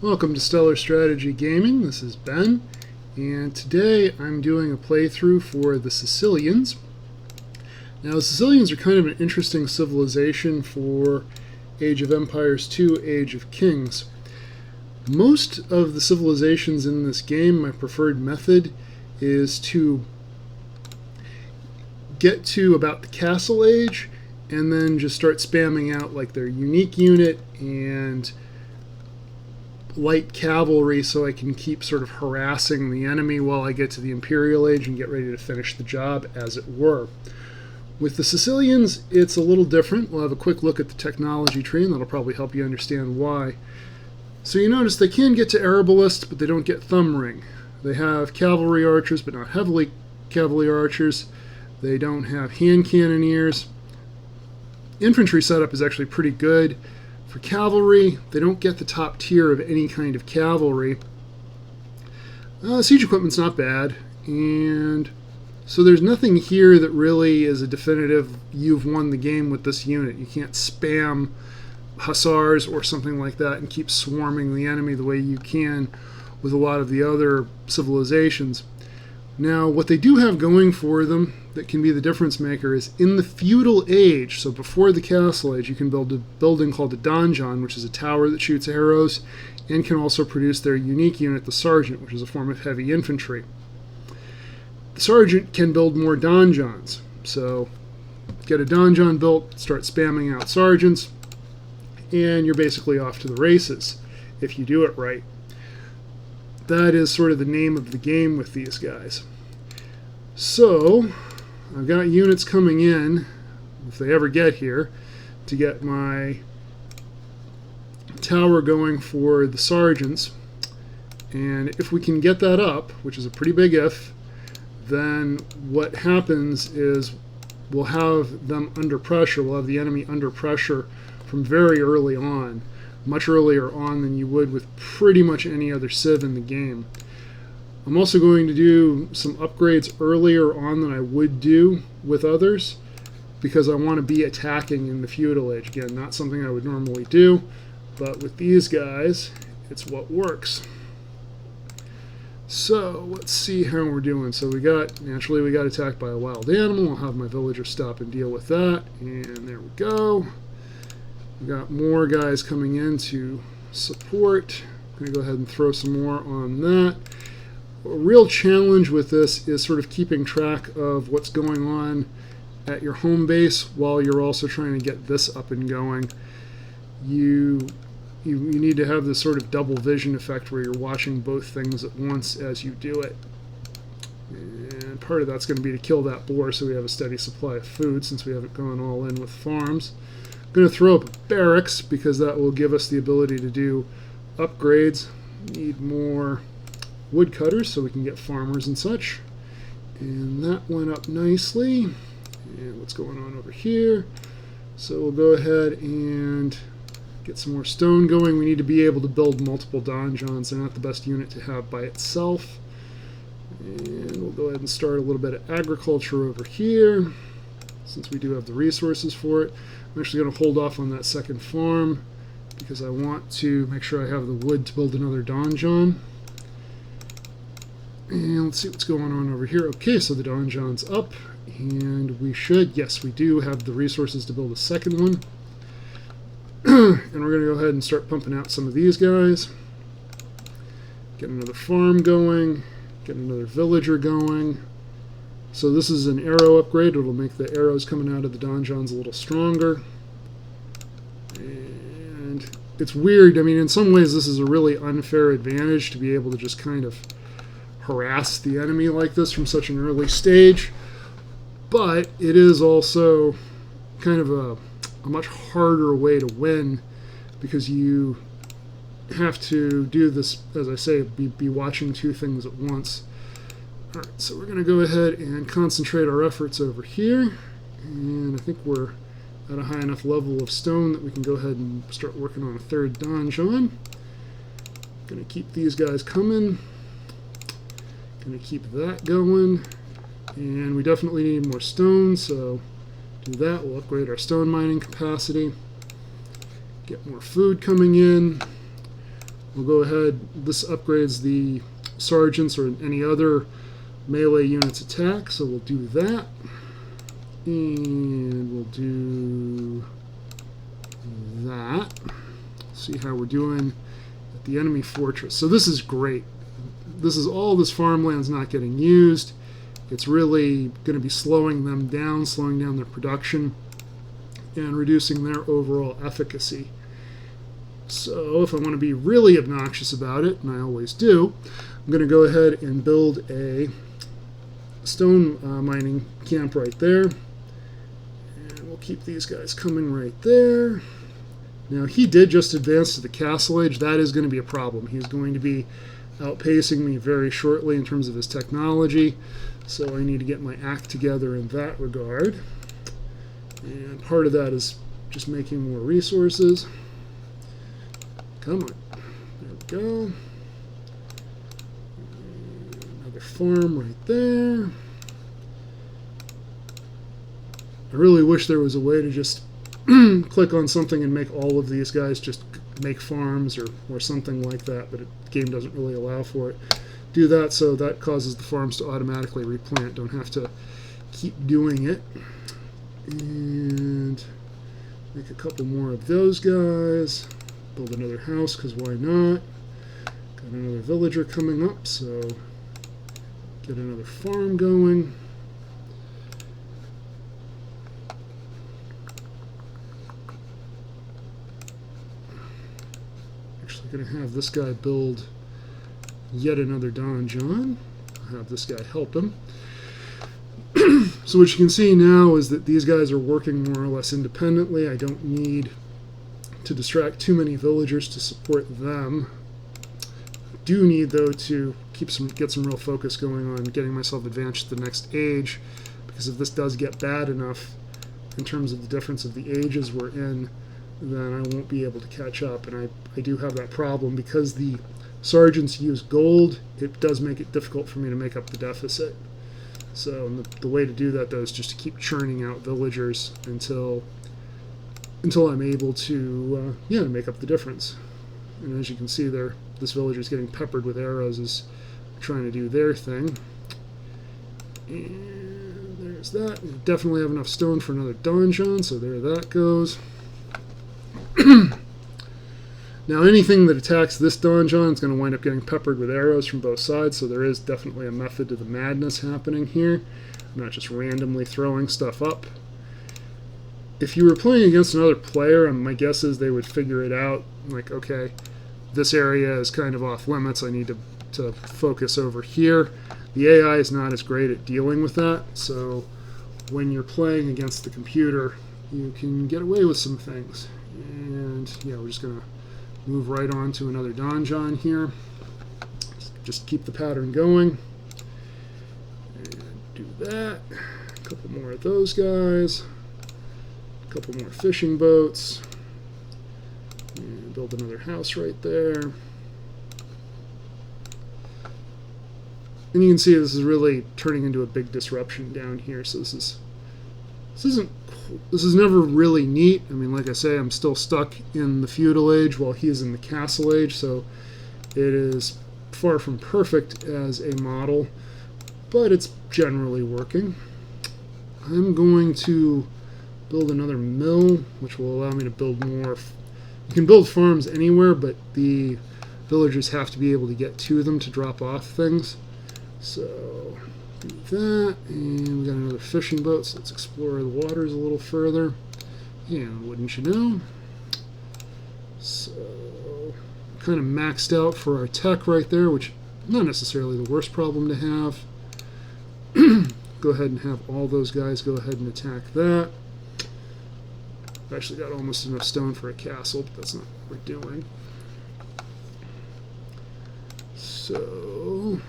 Welcome to StellarStrategyGaming. This is Ben, and today I'm doing a playthrough for the Sicilians. Now, the Sicilians are kind of an interesting civilization for Age of Empires 2, Age of Kings. Most of the civilizations in this game, my preferred method is to get to about the Castle Age and then just start spamming out like their unique unit and light cavalry so I can keep sort of harassing the enemy while I get to the Imperial Age and get ready to finish the job, as it were. With the Sicilians, it's a little different. We'll have a quick look at the technology tree, and that'll probably help you understand why. So you notice they can get to Arbalist, but they don't get Thumb Ring. They have cavalry archers, but not heavily cavalry archers. They don't have hand cannoneers. Infantry setup is actually pretty good. For cavalry, they don't get the top tier of any kind of cavalry. Siege equipment's not bad, and so there's nothing here that really is a definitive you've won the game with this unit. You can't spam hussars or something like that and keep swarming the enemy the way you can with a lot of the other civilizations. Now, what they do have going for them that can be the difference maker is in the feudal age, so before the Castle Age, you can build a building called a donjon, which is a tower that shoots arrows and can also produce their unique unit, the sergeant, which is a form of heavy infantry. The sergeant can build more donjons, so get a donjon built, start spamming out sergeants, and you're basically off to the races if you do it right. That is sort of the name of the game with these guys. So, I've got units coming in, if they ever get here, to get my tower going for the sergeants. And if we can get that up, which is a pretty big if, then what happens is we'll have them under pressure. We'll have the enemy under pressure from very early on. Much earlier on than you would with pretty much any other civ in the game. I'm also going to do some upgrades earlier on than I would do with others because I want to be attacking in the feudal age. Again, not something I would normally do, but with these guys, it's what works. So let's see how we're doing. So naturally we got attacked by a wild animal. I'll have my villager stop and deal with that, and there we go. We've got more guys coming in to support. I'm going to go ahead and throw some more on that. A real challenge with this is sort of keeping track of what's going on at your home base while you're also trying to get this up and going. You need to have this sort of double vision effect where you're watching both things at once as you do it. And part of that's going to be to kill that boar so we have a steady supply of food since we haven't gone all in with farms. I'm going to throw up a barracks because that will give us the ability to do upgrades. Need more woodcutters so we can get farmers and such. And that went up nicely. And what's going on over here? So we'll go ahead and get some more stone going. We need to be able to build multiple donjons. They're not the best unit to have by itself. And we'll go ahead and start a little bit of agriculture over here since we do have the resources for it. I'm actually going to hold off on that second farm because I want to make sure I have the wood to build another donjon. And let's see what's going on over here. Okay, so the donjon's up, and we should, yes, we do have the resources to build a second one. And we're going to go ahead and start pumping out some of these guys. Get another farm going, get another villager going. So this is an arrow upgrade. It'll make the arrows coming out of the donjons a little stronger. And it's weird. I mean, in some ways this is a really unfair advantage to be able to just kind of harass the enemy like this from such an early stage. But it is also kind of a much harder way to win because you have to do this, as I say, be watching two things at once. Alright, so we're going to go ahead and concentrate our efforts over here, and I think we're at a high enough level of stone that we can go ahead and start working on a third donjon. Going to keep these guys coming, going to keep that going, and we definitely need more stone, so do that. We'll upgrade our stone mining capacity, get more food coming in. We'll go ahead. This upgrades the sergeants or any other melee unit's attack, so we'll do that. And we'll do that. See how we're doing at the enemy fortress. So this is great. This is all this farmland's not getting used. It's really going to be slowing them down, slowing down their production, and reducing their overall efficacy. So if I want to be really obnoxious about it, and I always do, I'm going to go ahead and build a stone mining camp right there. And we'll keep these guys coming right there. Now, he did just advance to the castle age. That is going to be a problem. He's going to be outpacing me very shortly in terms of his technology. So I need to get my act together in that regard. And part of that is just making more resources. Come on. There we go. Another farm right there. I really wish there was a way to just click on something and make all of these guys just make farms or something like that, but the game doesn't really allow for it. Do that, so that causes the farms to automatically replant. Don't have to keep doing it. And make a couple more of those guys. Build another house, because why not? Got another villager coming up, so get another farm going. Actually going to have this guy build yet another donjon. I'll have this guy help him. So what you can see now is that these guys are working more or less independently. I don't need to distract too many villagers to support them. I do need, though, to get some real focus going on getting myself advanced to the next age, because if this does get bad enough in terms of the difference of the ages we're in, then I won't be able to catch up. And I do have that problem because the sergeants use gold. It does make it difficult for me to make up the deficit. So the way to do that, though, is just to keep churning out villagers until I'm able to make up the difference. And as you can see there, this villager is getting peppered with arrows as trying to do their thing. And there's that. We definitely have enough stone for another donjon, so there that goes. Now, anything that attacks this donjon is going to wind up getting peppered with arrows from both sides, so there is definitely a method to the madness happening here. I'm not just randomly throwing stuff up. If you were playing against another player, my guess is they would figure it out, like, okay, this area is kind of off limits, I need to focus over here. The AI is not as great at dealing with that, so when you're playing against the computer, you can get away with some things. And yeah, we're just going to move right on to another donjon here. Just keep the pattern going. And do that. A couple more of those guys. A couple more fishing boats. And build another house right there. And you can see this is really turning into a big disruption down here. So this is never really neat. I mean, like I say, I'm still stuck in the feudal age while he is in the castle age, so it is far from perfect as a model, but it's generally working. I'm going to build another mill, which will allow me to build more. You can build farms anywhere, but the villagers have to be able to get to them to drop off things. So do that, and we got another fishing boat, so let's explore the waters a little further. And wouldn't you know? So kind of maxed out for our tech right there, which not necessarily the worst problem to have. Go ahead and have all those guys go ahead and attack that. I've actually got almost enough stone for a castle, but that's not what we're doing. So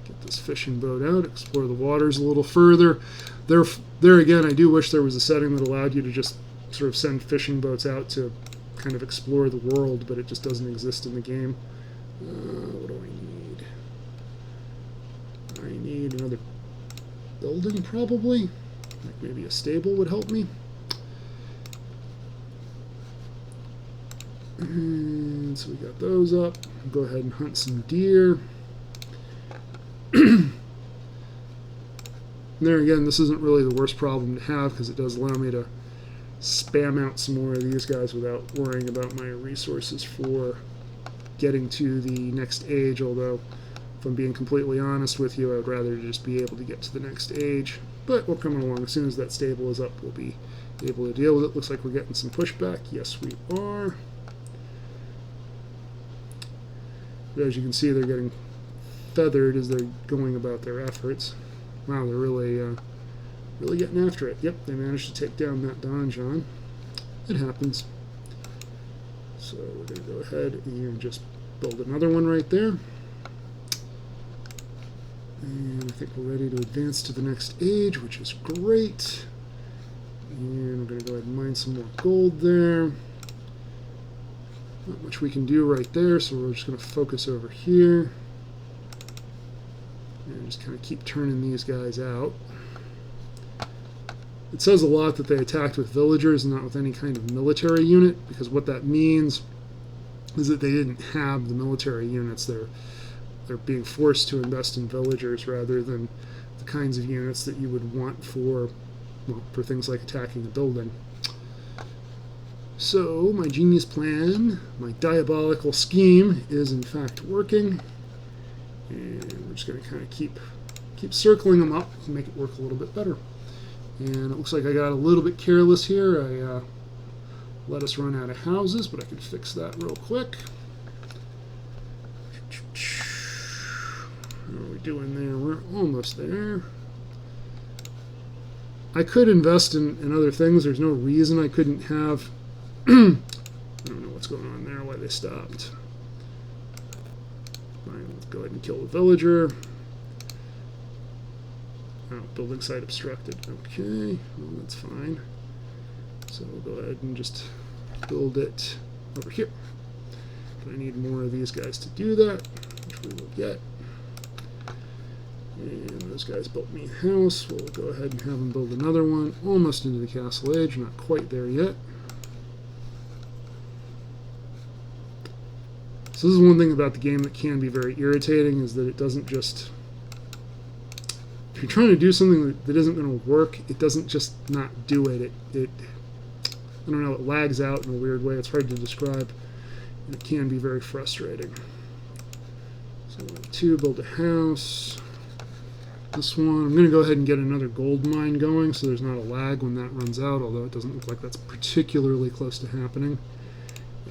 get this fishing boat out, explore the waters a little further. There again, I do wish there was a setting that allowed you to just sort of send fishing boats out to kind of explore the world, but it just doesn't exist in the game. What do I need? I need another building, probably. Like maybe a stable would help me. And so we got those up. Go ahead and hunt some deer. There again, this isn't really the worst problem to have because it does allow me to spam out some more of these guys without worrying about my resources for getting to the next age, although if I'm being completely honest with you, I would rather just be able to get to the next age. But we're coming along. As soon as that stable is up, we'll be able to deal with it. Looks like we're getting some pushback. Yes, we are. But as you can see, they're getting feathered as they're going about their efforts. Wow, they're really getting after it. Yep, they managed to take down that donjon. It happens. So we're going to go ahead and just build another one right there. And I think we're ready to advance to the next age, which is great. And we're going to go ahead and mine some more gold there. Not much we can do right there, so we're just going to focus over here. And just kind of keep turning these guys out. It says a lot that they attacked with villagers and not with any kind of military unit, because what that means is that they didn't have the military units. They're being forced to invest in villagers rather than the kinds of units that you would want for things like attacking a building. So my genius plan, my diabolical scheme, is in fact working. And we're just going to kind of keep circling them up to make it work a little bit better. And it looks like I got a little bit careless here. I let us run out of houses, but I can fix that real quick. How are we doing there? We're almost there. I could invest in other things. There's no reason I couldn't have... I don't know what's going on there, why they stopped. Fine, let's go ahead and kill the villager. Oh, building site obstructed. Okay, well, that's fine. So we'll go ahead and just build it over here. But I need more of these guys to do that, which we will get. And those guys built me a house. We'll go ahead and have them build another one. Almost into the castle age, not quite there yet. So this is one thing about the game that can be very irritating, is that it doesn't just... If you're trying to do something that isn't going to work, it doesn't just not do it. It I don't know, it lags out in a weird way. It's hard to describe, and it can be very frustrating. So 2, build a house. This one, I'm going to go ahead and get another gold mine going so there's not a lag when that runs out, although it doesn't look like that's particularly close to happening.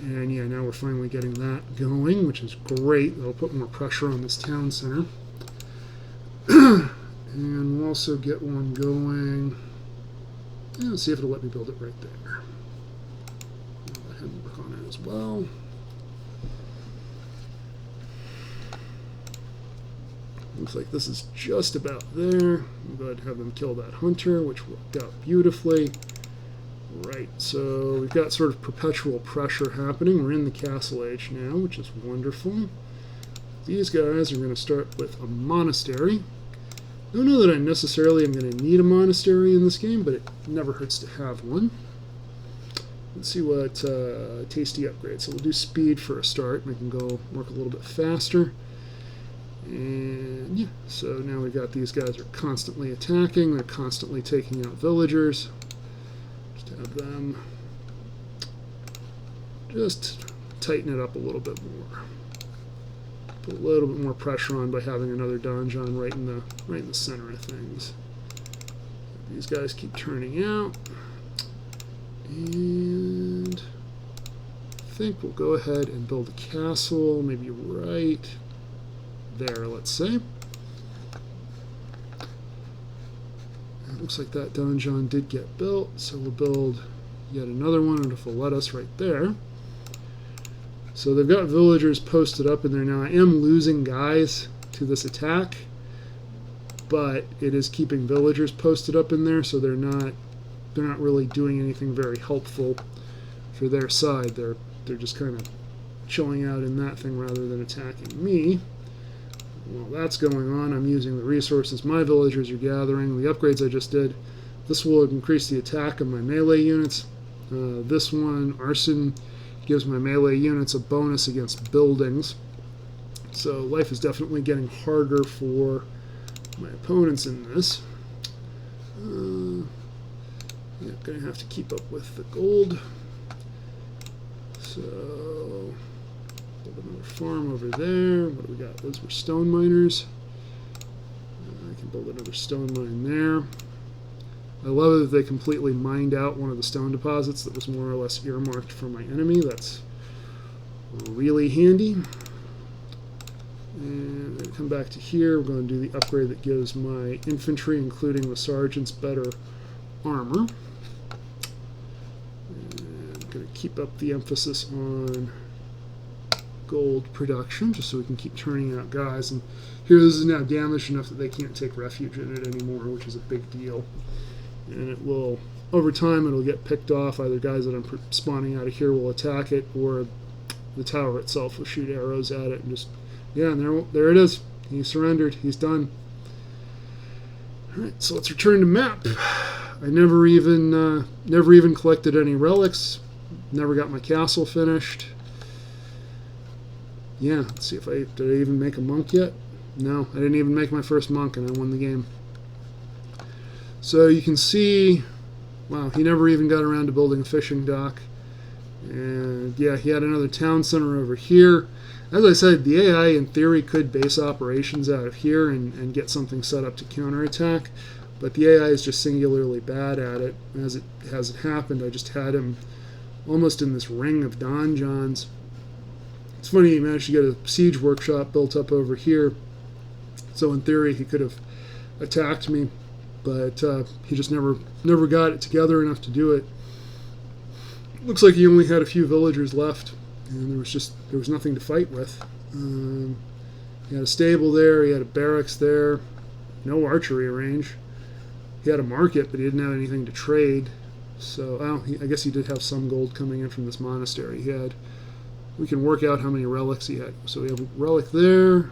And yeah, now we're finally getting that going, which is great. That'll put more pressure on this town center. And we'll also get one going. And let's see if it'll let me build it right there. I'll let him work on it as well. Looks like this is just about there. We'll go ahead and have them kill that hunter, which worked out beautifully. Right, so we've got sort of perpetual pressure happening. We're in the castle age now, which is wonderful. These guys are going to start with a monastery. I don't know that I necessarily am going to need a monastery in this game, but it never hurts to have one. Let's see what tasty upgrades. So we'll do speed for a start, and I can go work a little bit faster. And yeah, so now we've got these guys are constantly attacking. They're constantly taking out villagers. Just have them just tighten it up a little bit more. Put a little bit more pressure on by having another donjon right in the center of things. These guys keep turning out, and I think we'll go ahead and build a castle, maybe right there, let's say. It looks like that donjon did get built, so we'll build yet another one, and if they'll let us right there. So they've got villagers posted up in there now. I am losing guys to this attack, but it is keeping villagers posted up in there, so they're not really doing anything very helpful for their side. They're just kind of chilling out in that thing rather than attacking me. While that's going on, I'm using the resources my villagers are gathering, the upgrades I just did. This will increase the attack of my melee units. This one, arson, gives my melee units a bonus against buildings. So life is definitely getting harder for my opponents in this. Yeah, going to have to keep up with the gold. So, build another farm over there. What do we got? Those were stone miners. I can build another stone mine there. I love it that they completely mined out one of the stone deposits that was more or less earmarked for my enemy. That's really handy. And then come back to here. We're going to do the upgrade that gives my infantry, including the sergeants, better armor. And I'm going to keep up the emphasis on gold production, just so we can keep turning out guys. And here, this is now damaged enough that they can't take refuge in it anymore, which is a big deal. And it will, over time, it'll get picked off. Either guys that I'm spawning out of here will attack it, or the tower itself will shoot arrows at it and just, yeah, and there it is. He surrendered. He's done. All right, so let's return to map. I never even collected any relics. Never got my castle finished. Yeah, let's see if did I even make a monk yet? No, I didn't even make my first monk, and I won the game. So you can see, wow, he never even got around to building a fishing dock. And yeah, he had another town center over here. As I said, the AI in theory could base operations out of here and get something set up to counterattack, but the AI is just singularly bad at it. As it happened, I just had him almost in this ring of donjons. It's funny, he managed to get a siege workshop built up over here, so in theory he could have attacked me, but he just never got it together enough to do it. Looks like he only had a few villagers left, and there was nothing to fight with. He had a stable there, he had a barracks there, no archery range. He had a market, but he didn't have anything to trade. So, well, I guess he did have some gold coming in from this monastery. We can work out how many relics he had. So we have a relic there,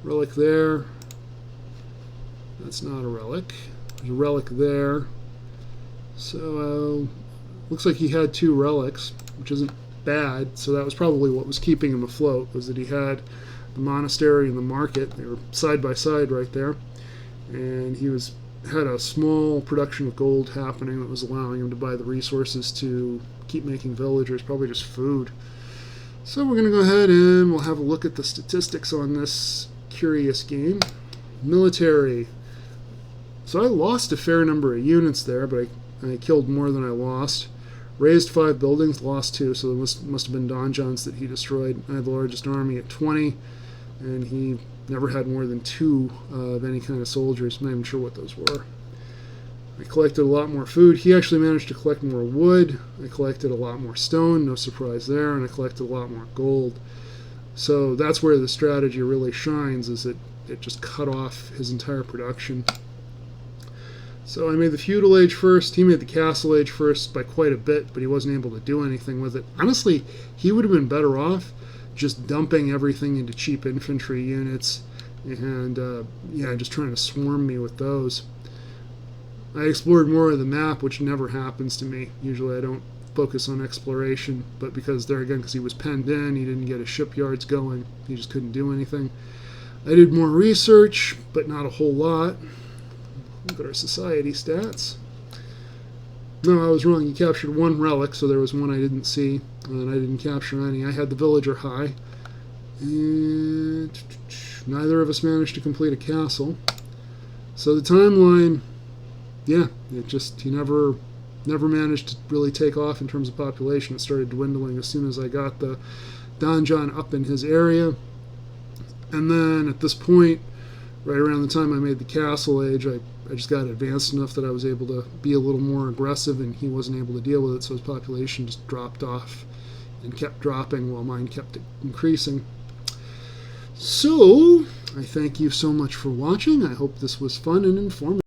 relic there. That's not a relic. There's a relic there. So, looks like he had 2 relics, which isn't bad. So that was probably what was keeping him afloat, was that he had the monastery and the market. They were side by side right there. And he had a small production of gold happening that was allowing him to buy the resources to keep making villagers, probably just food. So we're going to go ahead and we'll have a look at the statistics on this curious game. Military. So I lost a fair number of units there, but I killed more than I lost. Raised 5 buildings, lost 2, so there must have been donjons that he destroyed. I had the largest army at 20, and he never had more than 2 of any kind of soldiers. I'm not even sure what those were. I collected a lot more food. He actually managed to collect more wood. I collected a lot more stone, no surprise there, and I collected a lot more gold. So that's where the strategy really shines, is it just cut off his entire production. So I made the feudal age first. He made the castle age first by quite a bit, but he wasn't able to do anything with it. Honestly, he would have been better off just dumping everything into cheap infantry units and yeah, just trying to swarm me with those. I explored more of the map, which never happens to me. Usually I don't focus on exploration, but because he was penned in, he didn't get his shipyards going, he just couldn't do anything. I did more research, but not a whole lot. Look at our society stats. No, I was wrong. He captured 1 relic, so there was 1 I didn't see, and I didn't capture any. I had the villager high, and neither of us managed to complete a castle. So the timeline, yeah, he never managed to really take off in terms of population. It started dwindling as soon as I got the donjon up in his area. And then at this point, right around the time I made the castle age, I just got advanced enough that I was able to be a little more aggressive, and he wasn't able to deal with it, so his population just dropped off and kept dropping while mine kept increasing. So, I thank you so much for watching. I hope this was fun and informative.